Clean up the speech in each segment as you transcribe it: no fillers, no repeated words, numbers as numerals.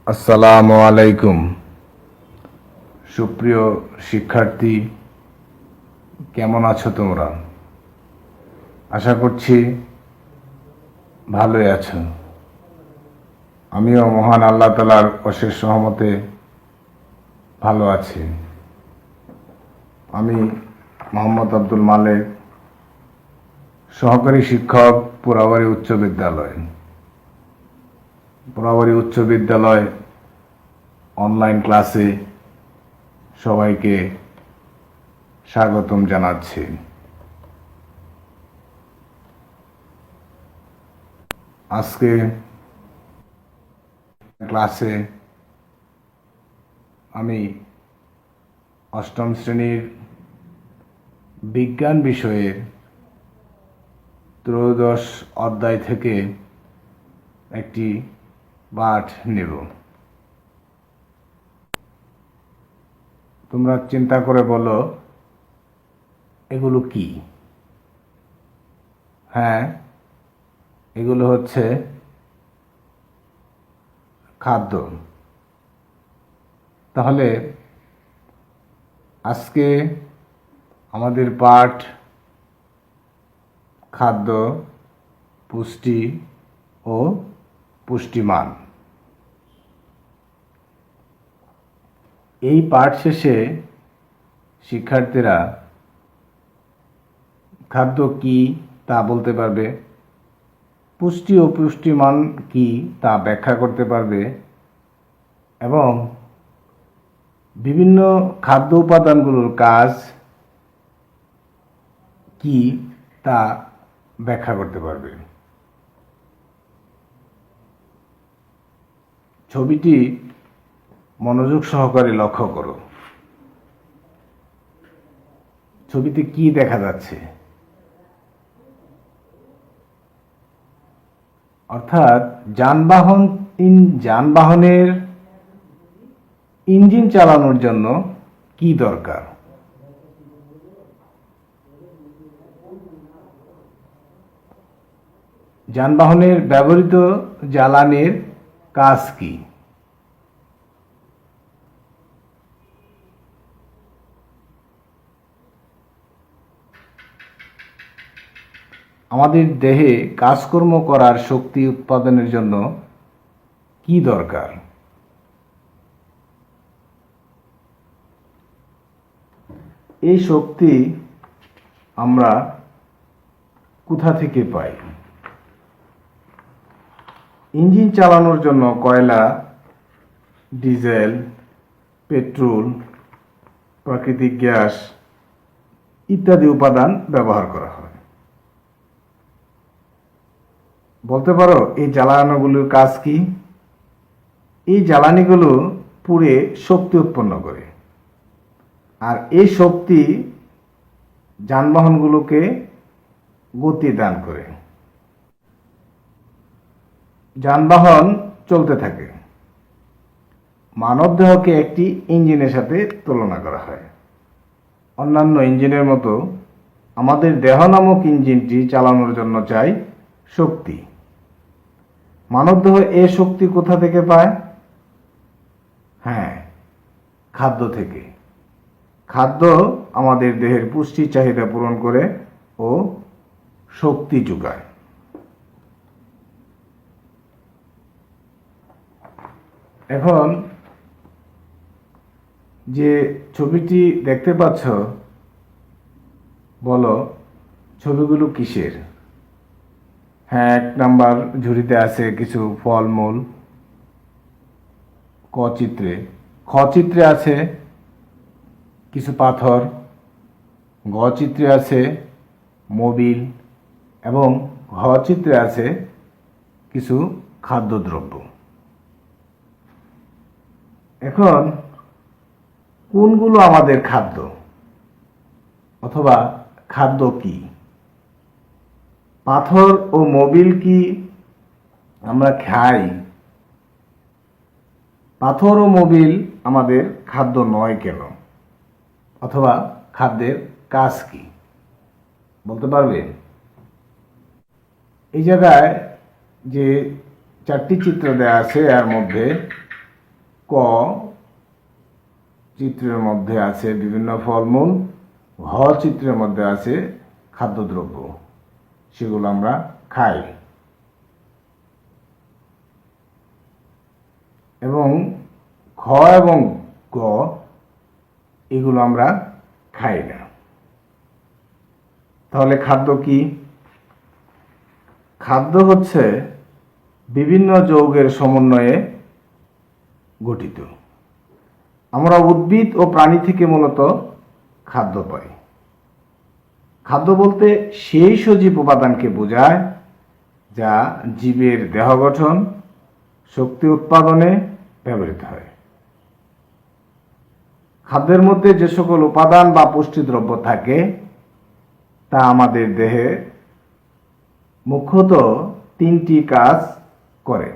আসসালামু আলাইকুম। সুপ্রিয় শিক্ষার্থী, কেমন আছো তোমরা? আশা করছি ভালোই আছো। আমিও মহান আল্লাহ তাআলার অশেষ রহমতে ভালো আছি। আমি মোহাম্মদ আব্দুল মালেক, সহকারী শিক্ষক, পোড়াবাড়ি উচ্চ বিদ্যালয়। পোড়াবাড়ি উচ্চ বিদ্যালয় অনলাইন ক্লাসে সবাইকে স্বাগতম জানাচ্ছি। আজকে ক্লাসে আমি অষ্টম শ্রেণীর বিজ্ঞান বিষয়ের ত্রয়োদশ অধ্যায় থেকে একটি পাঠ নেব। তোমরা চিন্তা করে বলো, এগুলো কি? হ্যাঁ, এগুলো হচ্ছে খাদ্য। তাহলে আজকে আমাদের পাঠ খাদ্য, পুষ্টি ও পুষ্টিমান। এই পাঠ শেষে শিক্ষার্থীরা খাদ্য কি তা বলতে পারবে, পুষ্টি ও পুষ্টিমান কি তা ব্যাখ্যা করতে পারবে এবং বিভিন্ন খাদ্য উপাদানগুলোর কাজ কি তা ব্যাখ্যা করতে পারবে। ছবিটি মনোযোগ সহকারে লক্ষ্য করো। ছবিতে কি দেখা যাচ্ছে? অর্থাৎ যানবাহনের ইঞ্জিন চালানোর জন্য কি দরকার? যানবাহনের ব্যবহৃত জ্বালানির কাজ কি? আমাদের দেহে কাজকর্ম করার শক্তি উৎপাদনের জন্য কি দরকার? এই শক্তি আমরা কোথা থেকে পাই? ইঞ্জিন চালানোর জন্য কয়লা, ডিজেল, পেট্রোল, প্রাকৃতিক গ্যাস ইত্যাদি উপাদান ব্যবহার করা হয়। বলতে পারো এই জ্বালানিগুলোর কাজ কি? এই জ্বালানিগুলো পুড়ে শক্তি উৎপন্ন করে, আর এই শক্তি যানবাহনগুলোকে গতি দান করে। যানবাহন চলতে থাকে। মানবদেহকে একটি ইঞ্জিনের সাথে তুলনা করা হয়। অন্যান্য ইঞ্জিনের মতো আমাদের দেহ নামক ইঞ্জিনটি চালানোর জন্য চাই শক্তি। মানবদেহ এই শক্তি কোথা থেকে পায়? হ্যাঁ, খাদ্য থেকে। খাদ্য আমাদের দেহের পুষ্টির চাহিদা পূরণ করে ও শক্তি যোগায়। এখন যে ছবিটি দেখতে পাচ্ছ, বলো ছবিগুলো কিসের? হ্যাঁ, 1 নাম্বার ঝুড়িতে আছে কিছু ফলমূল। ক চিত্রে আছে কিছু পাথর। গ চিত্রে আছে মোবিল এবং ঘ চিত্রে আছে কিছু খাদ্যদ্রব্য। এখন কোনগুলো আমাদের খাদ্য অথবা খাদ্য কি? পাথর ও মোবিল কি আমরা খাই? পাথর ও মোবিল আমাদের খাদ্য নয় কেন? অথবা খাদ্যের কাজ কি বলতে পারবে? এই জায়গায় যে 4টি চিত্র দেওয়া আছে, এর মধ্যে ক চিত্রের মধ্যে আছে বিভিন্ন ফলমূল, ঘ চিত্রের মধ্যে আছে খাদ্যদ্রব্য, সেগুলো আমরা খাই। এবং খ এবং গ এগুলো আমরা খাই না। তাহলে খাদ্য কি? খাদ্য হচ্ছে বিভিন্ন যৌগের সমন্বয়ে গঠিত। আমরা উদ্ভিদ ও প্রাণী থেকে মূলত খাদ্য পাই। খাদ্য বলতে সেই সজীব উপাদানকে বোঝায় যা জীবের দেহ গঠন, শক্তি উৎপাদনে ব্যবহৃত হয়। খাদ্যের মধ্যে যে সকল উপাদান বা পুষ্টিদ্রব্য থাকে তা আমাদের দেহে মুখ্যত তিনটি কাজ করে।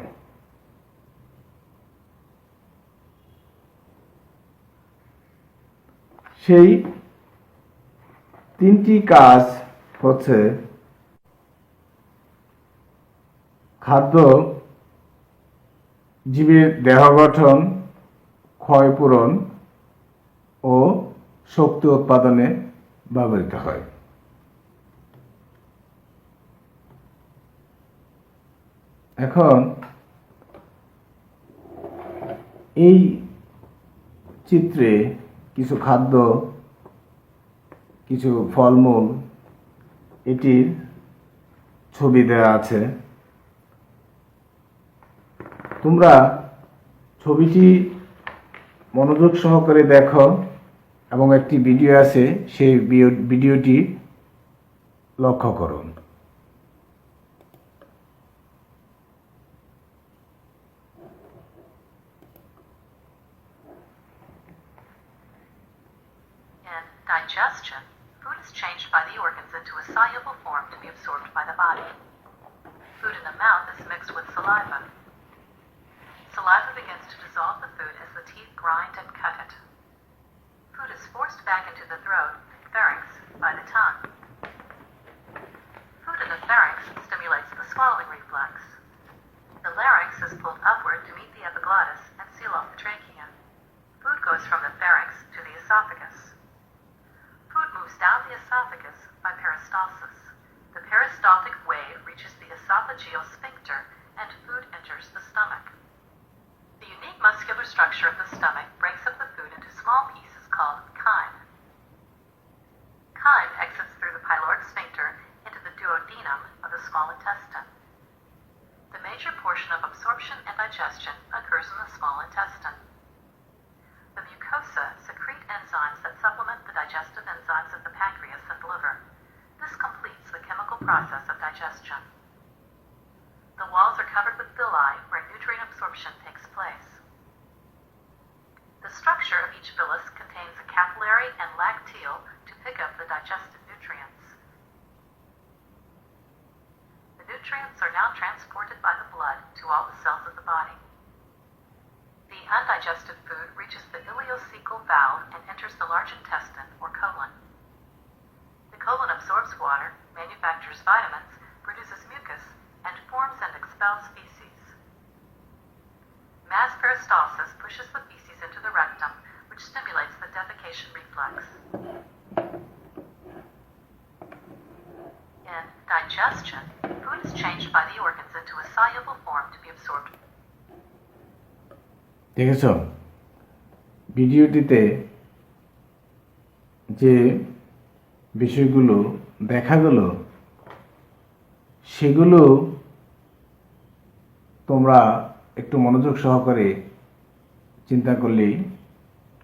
সেই তিনটি কাজ হচ্ছে খাদ্য জীবের দেহ গঠন, ক্ষয়পূরণ ও শক্তি উৎপাদনে ব্যবহৃত হয়। এখন এই চিত্রে কিছু খাদ্য, কিছু ফলমূল এটির ছবি দেওয়া আছে। তোমরা ছবিটি মনোযোগ সহকারে দেখো এবং একটি ভিডিও আছে, সেই ভিডিওটি লক্ষ্য করুন। Digestion, food is changed by the organs into a soluble form to be absorbed by the body. Food in the mouth is mixed with saliva. Saliva begins to dissolve the food as the teeth grind and cut it. Food is forced back into the throat, pharynx, by the tongue. Food in the pharynx stimulates the swallowing reflex. The larynx is pulled upward to meet the epiglottis and seal off the trachea. Food goes from the pharynx to the esophagus. Food moves down the esophagus by peristalsis. The peristaltic wave reaches the esophageal sphincter and food enters the stomach. The unique muscular structure of the stomach breaks up the food into small pieces called chyme. Chyme exits through the pyloric sphincter into the duodenum of the small intestine. The major portion of absorption and digestion occurs in the small intestine. The mucosa secrete enzymes that supplement the digestive enzymes of the pancreas and liver. This completes the chemical process of digestion. The walls are covered with villi where nutrient absorption takes place. The structure of each villus contains a capillary and lacteal to pick up the digested nutrients. The nutrients are now transported by the blood to all the cells of the body. The undigested food reaches the ileocecal valve and enters the large intestine or colon. The colon absorbs water, manufactures vitamins, produces mucus, and forms and expels feces. Mass peristalsis pushes the feces into the rectum, which stimulates the defecation reflex. In digestion, food is changed by the organs into a soluble form to be absorbed. দেখেছ ভিডিওটিতে যে বিষয়গুলো দেখা গেল সেগুলো তোমরা একটু মনোযোগ সহকারে চিন্তা করলেই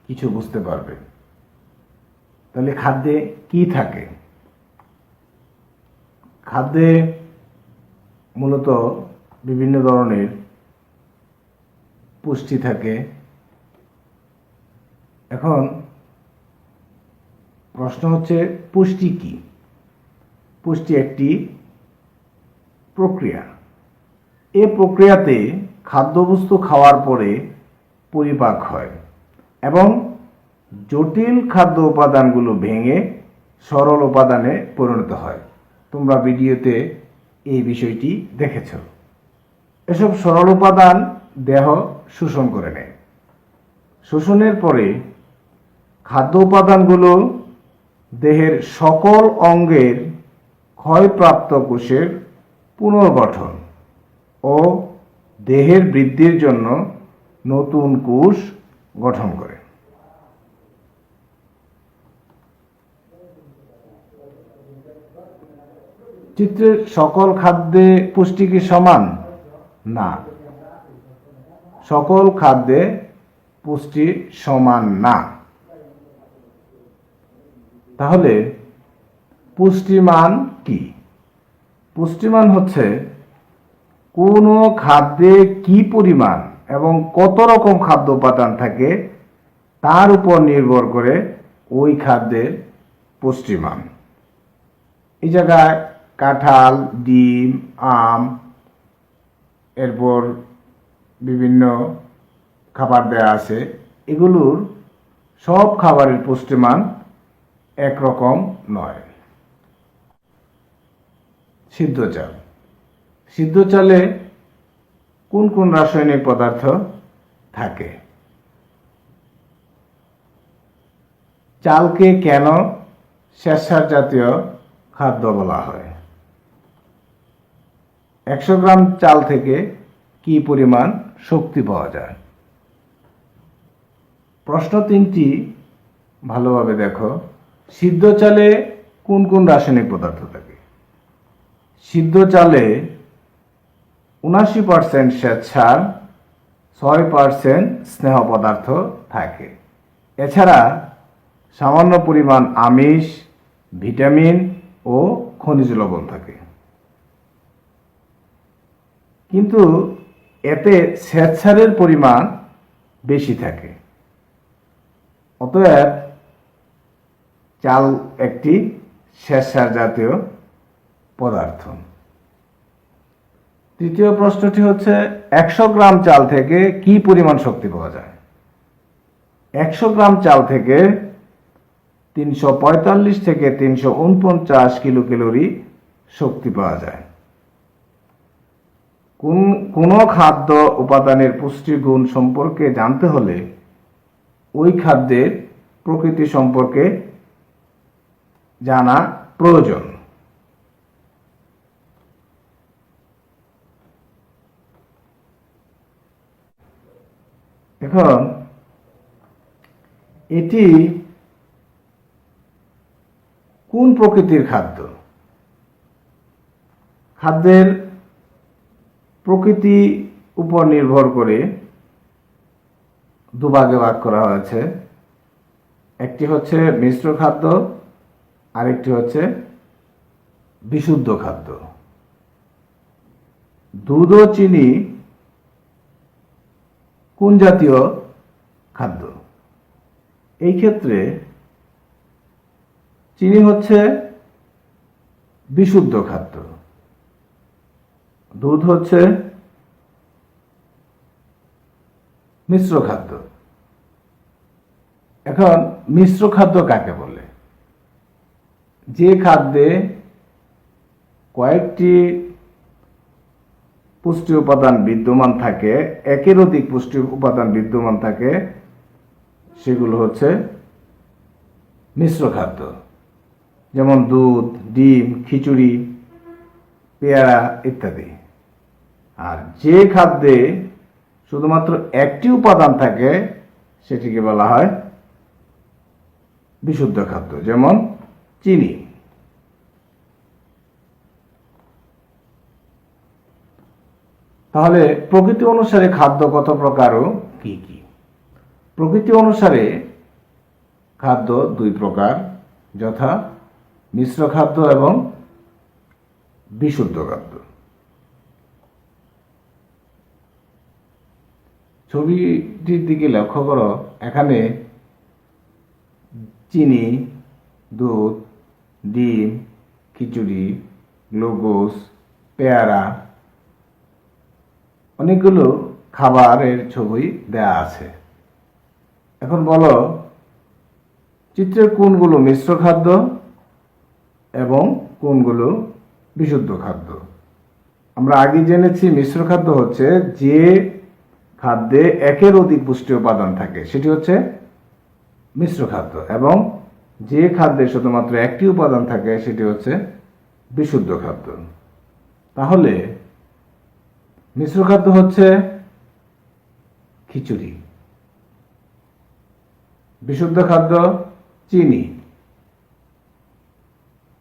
কিছু বুঝতে পারবে। তাহলে খাদ্যে কি থাকে? খাদ্যে মূলত বিভিন্ন ধরনের পুষ্টি থাকে। এখন প্রশ্ন হচ্ছে পুষ্টি কি? পুষ্টি একটি প্রক্রিয়া। এই প্রক্রিয়াতে খাদ্যবস্তু খাওয়ার পরে পরিপাক হয় এবং জটিল খাদ্য উপাদানগুলো ভেঙে সরল উপাদানে পরিণত হয়। তোমরা ভিডিওতে এই বিষয়টি দেখেছ। এসব সরল উপাদান দেহ শোষণ করে নেয় শোষণের পরে খাদ্য উপাদানগুলো দেহের সকল অঙ্গের ক্ষয়প্রাপ্ত কোষের পুনর্গঠন ও দেহের বৃদ্ধির জন্য নতুন কোষ গঠন করে। চিত্রের সকল খাদ্যে পুষ্টি কি সমান? না, সকল খাদ্যে পুষ্টি সমান না। তাহলে পুষ্টিমান কি? পুষ্টিমান হচ্ছে কোন খাদ্যে কি পরিমাণ এবং কত রকম খাদ্য উপাদান থাকে তার উপর নির্ভর করে ওই খাদ্যের পুষ্টিমান। এই জায়গায় কাঁঠাল, ডিম, আম, এরপর বিভিন্ন খাবার দেয়া আছে। এগুলোর সব খাবারের পুষ্টিমান একরকম নয়। সিদ্ধ চাল, সিদ্ধ চালে কোন কোন রাসায়নিক পদার্থ থাকে? চালকে কেন শ্বেতসার জাতীয় খাদ্য বলা হয়? 100 গ্রাম চাল থেকে কি পরিমাণ শক্তি পাওয়া যায়? প্রশ্ন 3টি ভালোভাবে দেখো। সিদ্ধ চালে কোন কোন রাসায়নিক পদার্থ থাকে? সিদ্ধ চালে 79% শ্বেতসার, 6% স্নেহ পদার্থ থাকে। এছাড়া সামান্য পরিমাণ আমিষ, ভিটামিন ও খনিজ লবণ থাকে। কিন্তু এতে শ্বেতসারের পরিমাণ বেশি থাকে। অতএব চাল একটি শ্বেতসার জাতীয় পদার্থ। তৃতীয় প্রশ্নটি হচ্ছে 100 গ্রাম চাল থেকে কি পরিমাণ শক্তি পাওয়া যায়? 100 গ্রাম চাল থেকে 345 থেকে 349 কিলোক্যালোরি শক্তি পাওয়া যায়। কোন খাদ্য উপাদানের পুষ্টিগুণ সম্পর্কে জানতে হলে ওই খাদ্যের প্রকৃতি সম্পর্কে জানা প্রয়োজন। এখন এটি কোন প্রকৃতির খাদ্য? খাদ্যের প্রকৃতি উপর নির্ভর করে দুভাগে ভাগ করা হয়েছে। একটি হচ্ছে মিশ্র খাদ্য, আরেকটি হচ্ছে বিশুদ্ধ খাদ্য। দুধ ও চিনি কোন জাতীয় খাদ্য? এই ক্ষেত্রে চিনি হচ্ছে বিশুদ্ধ খাদ্য, দুধ হচ্ছে মিশ্র খাদ্য। এখন মিশ্র খাদ্য কাকে বলে? যে খাদ্যে কয়েকটি পুষ্টি উপাদান বিদ্যমান থাকে, একের অধিক পুষ্টি উপাদান বিদ্যমান থাকে, সেগুলো হচ্ছে মিশ্র খাদ্য। যেমন দুধ, ডিম, খিচুড়ি, পেয়ারা ইত্যাদি। আর যে খাদ্যে শুধুমাত্র একটি উপাদান থাকে সেটিকে বলা হয় বিশুদ্ধ খাদ্য, যেমন চিনি। তাহলে প্রকৃতি অনুসারে খাদ্য কত প্রকার ও কি কি? প্রকৃতি অনুসারে খাদ্য দুই প্রকার, যথা মিশ্র খাদ্য এবং বিশুদ্ধ খাদ্য। ছবিটির দিকে লক্ষ্য করো। এখানে চিনি, দুধ, ডিম, খিচুড়ি, গ্লুকোজ, পেয়ারা, অনেকগুলো খাবারের ছবি দেয়া আছে। এখন বলো, চিত্রের কোনগুলো মিশ্র খাদ্য এবং কোনগুলো বিশুদ্ধ খাদ্য? আমরা আগে জেনেছি মিশ্র খাদ্য হচ্ছে যে খাদ্যে একের অধিক পুষ্টি উপাদান থাকে সেটি হচ্ছে মিশ্র খাদ্য, এবং যে খাদ্যে শুধুমাত্র একটি উপাদান থাকে সেটি হচ্ছে বিশুদ্ধ খাদ্য। তাহলে মিশ্র খাদ্য হচ্ছে খিচুড়ি, বিশুদ্ধ খাদ্য চিনি,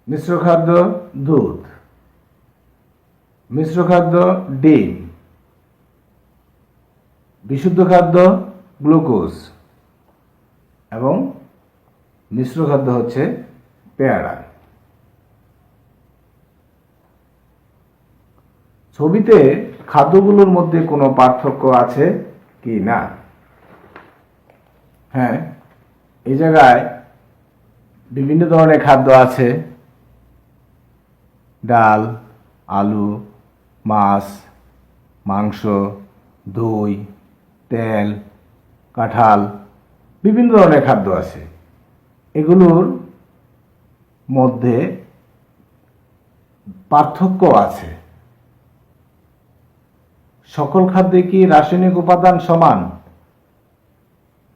মিশ্র খাদ্য দুধ, মিশ্র খাদ্য ডিম, বিশুদ্ধ খাদ্য গ্লুকোজ, এবং মিশ্র খাদ্য হচ্ছে পেয়ারা। ছবিতে খাদ্যগুলোর মধ্যে কোনো পার্থক্য আছে কি না? হ্যাঁ, এই জায়গায় বিভিন্ন ধরনের খাদ্য আছে। ডাল, আলু, মাছ, মাংস, দই, তেল, কাঁঠাল, বিভিন্ন ধরনের খাদ্য আছে। এগুলোর মধ্যে পার্থক্য আছে। সকল খাদ্যে কি রাসায়নিক উপাদান সমান?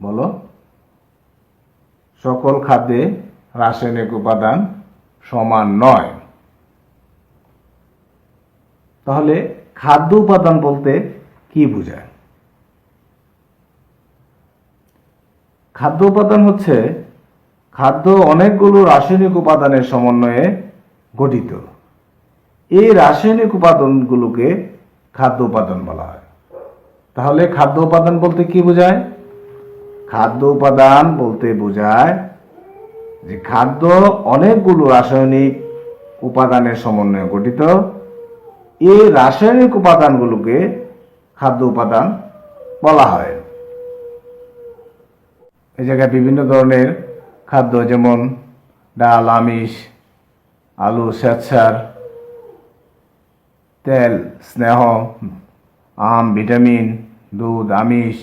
বলো। সকল খাদ্যে রাসায়নিক উপাদান সমান নয়। তাহলে খাদ্য উপাদান বলতে কি বোঝায়? খাদ্য উপাদান হচ্ছে খাদ্য অনেকগুলো রাসায়নিক উপাদানের সমন্বয়ে গঠিত। এই রাসায়নিক উপাদানগুলোকে খাদ্য উপাদান বলা হয়। তাহলে খাদ্য উপাদান বলতে কি বোঝায়? খাদ্য উপাদান বলতে বোঝায় যে খাদ্য অনেকগুলো রাসায়নিক উপাদানের সমন্বয়ে গঠিত। এই রাসায়নিক উপাদানগুলোকে খাদ্য উপাদান বলা হয়। এই জায়গায় বিভিন্ন ধরনের খাদ্য, যেমন ডাল, আমিষ, আলু, শ্বেতসার, তেল, স্নেহ, আম, ভিটামিন, দুধ, আমিষ,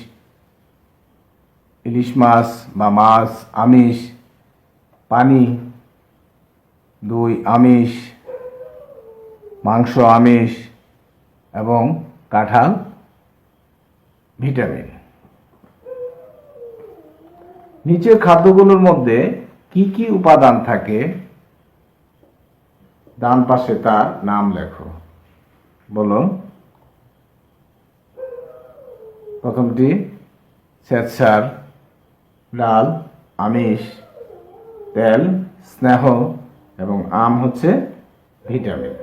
ইলিশ মাছ বা মাছ আমিষ, পানি, দই আমিষ, মাংস আমিষ, এবং কাঁঠাল ভিটামিন। নিচের খাদ্যগুলোর মধ্যে কি কি উপাদান থাকে ডান পাশে তার নাম লেখো। বলো। প্রথমটি শ্বেতসার, ডাল, আমিষ, তেল, স্নেহ, এবং আম হচ্ছে ভিটামিন।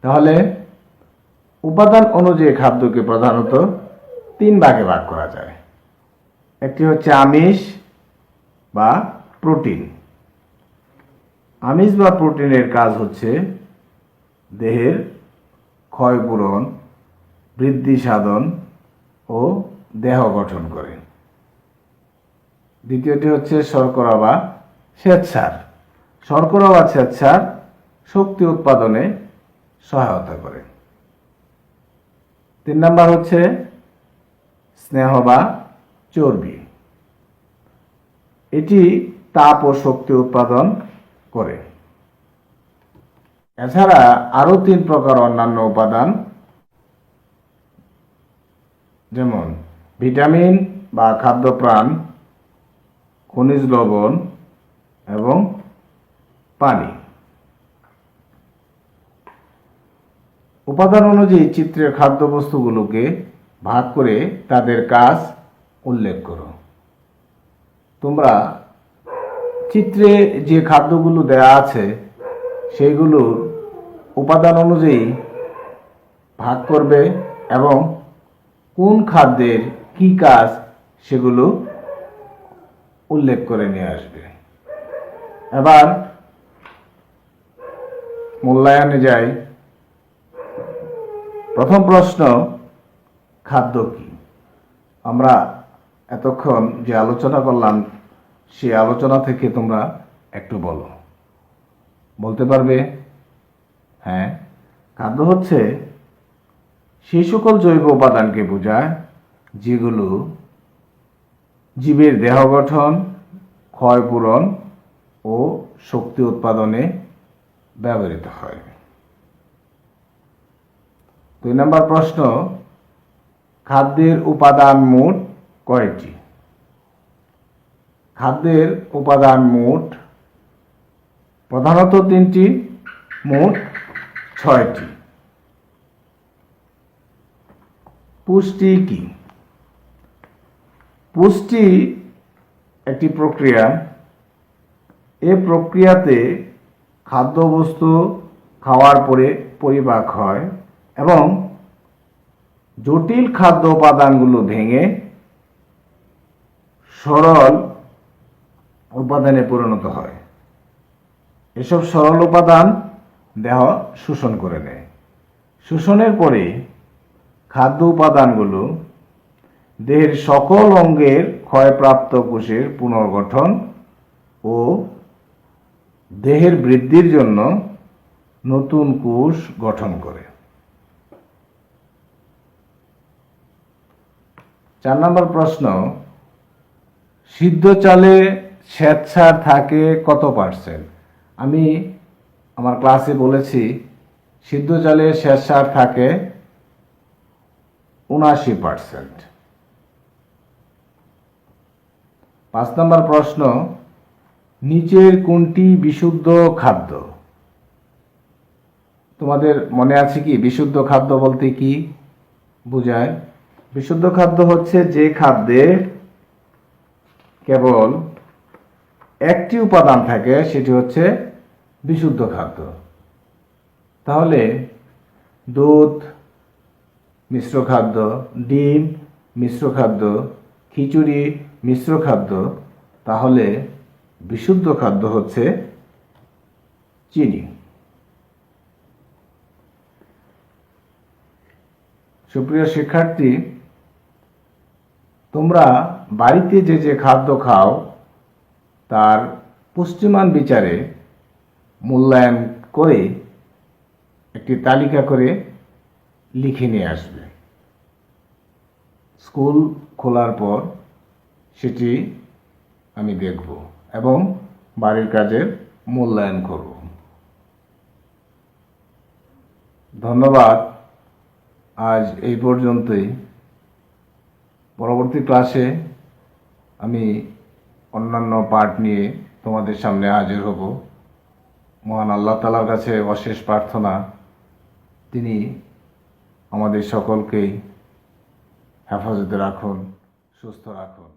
তাহলে উপাদান অনুযায়ী খাদ্যকে প্রধানত 3 ভাগে ভাগ করা যায়। একটি হচ্ছে আমিষ বা প্রোটিন। আমিষ বা প্রোটিনের কাজ হচ্ছে দেহের ক্ষয়পূরণ, বৃদ্ধি সাধন ও দেহ গঠন করে। দ্বিতীয়টি হচ্ছে শর্করা বা শ্বেতসার। শর্করা বা শ্বেতসার শক্তি উৎপাদনে সহায়তা করে। 3 নাম্বার হচ্ছে স্নেহ বা চর্বি। এটি তাপ ও শক্তি উৎপাদন করে। এছাড়া আরো 3 প্রকার অন্যান্য উপাদান, যেমন ভিটামিন বা খাদ্যপ্রাণ, খনিজ লবণ এবং পানি। উপাদান অনুযায়ী চিত্রের খাদ্যবস্তুগুলোকে ভাগ করে তাদের কাজ উল্লেখ করো। তোমরা চিত্রে যে খাদ্যগুলো দেয়া আছে সেইগুলোর উপাদান অনুযায়ী ভাগ করবে এবং কোন খাদ্যের কি কাজ সেগুলো উল্লেখ করে নিয়ে আসবে। এবার মূল্যায়নে যাই। প্রথম প্রশ্ন, খাদ্য কি? আমরা এতক্ষণ যে আলোচনা করলাম সেই আলোচনা থেকে তোমরা একটু বলো। বলতে পারবে? হ্যাঁ, খাদ্য হচ্ছে সেই সকল জৈব উপাদানকে বোঝায় যেগুলো জীবের দেহ গঠন, ক্ষয়পূরণ ও শক্তি উৎপাদনে ব্যবহৃত হয়। 2 নম্বর প্রশ্ন, খাদ্যের উপাদান মোট কয়টি? খাদ্যের উপাদান মোট প্রধানত 3টি, মোট 6টি। পুষ্টি কি? পুষ্টি একটি প্রক্রিয়া। এ প্রক্রিয়াতে খাদ্যবস্তু খাওয়ার পরে পরিপাক হয় এবং জটিল খাদ্য উপাদানগুলো ভেঙে সরল উপাদানে পরিণত হয়। এসব সরল উপাদান দেহ শোষণ করে নেয়। শোষণের পরে খাদ্য উপাদানগুলো দেহের সকল অঙ্গের ক্ষয়প্রাপ্ত কোষের পুনর্গঠন ও দেহের বৃদ্ধির জন্য নতুন কোষ গঠন করে। 4 নম্বর প্রশ্ন, সিদ্ধ চালে শ্বেতসার থাকে কত %? আমি আমার ক্লাসে বলেছি সিদ্ধ চালে শ্বেতসার থাকে 79%। 5 নম্বর প্রশ্ন, নিচের কোনটি বিশুদ্ধ খাদ্য? তোমাদের মনে আছে কি বিশুদ্ধ খাদ্য বলতে কি বোঝায়? বিশুদ্ধ খাদ্য হচ্ছে যে খাদ্যে কেবল একটি উপাদান থাকে, সেটি হচ্ছে বিশুদ্ধ খাদ্য। তাহলে দুধ মিশ্র খাদ্য, ডিম মিশ্র খাদ্য, খিচুড়ি মিশ্র খাদ্য। তাহলে বিশুদ্ধ খাদ্য হচ্ছে চিনি। সুপ্রিয় শিক্ষার্থী, তোমরা বাড়িতে যে যে খাদ্য খাও তার পুষ্টিমান বিচারে মূল্যায়ন করে একটি তালিকা করে লিখে নিয়ে আসবে। স্কুল খোলার পর সেটি আমি দেখব এবং বাড়ির কাজের মূল্যায়ন করব। ধন্যবাদ। আজ এই পর্যন্তই। পরবর্তী ক্লাসে আমি অন্যান্য পাঠ নিয়ে তোমাদের সামনে হাজির হব। মহান আল্লাহ তাআলার কাছে অশেষ প্রার্থনা, তিনি আমাদের সকলকেই হেফাজতে রাখুন, সুস্থ রাখুন।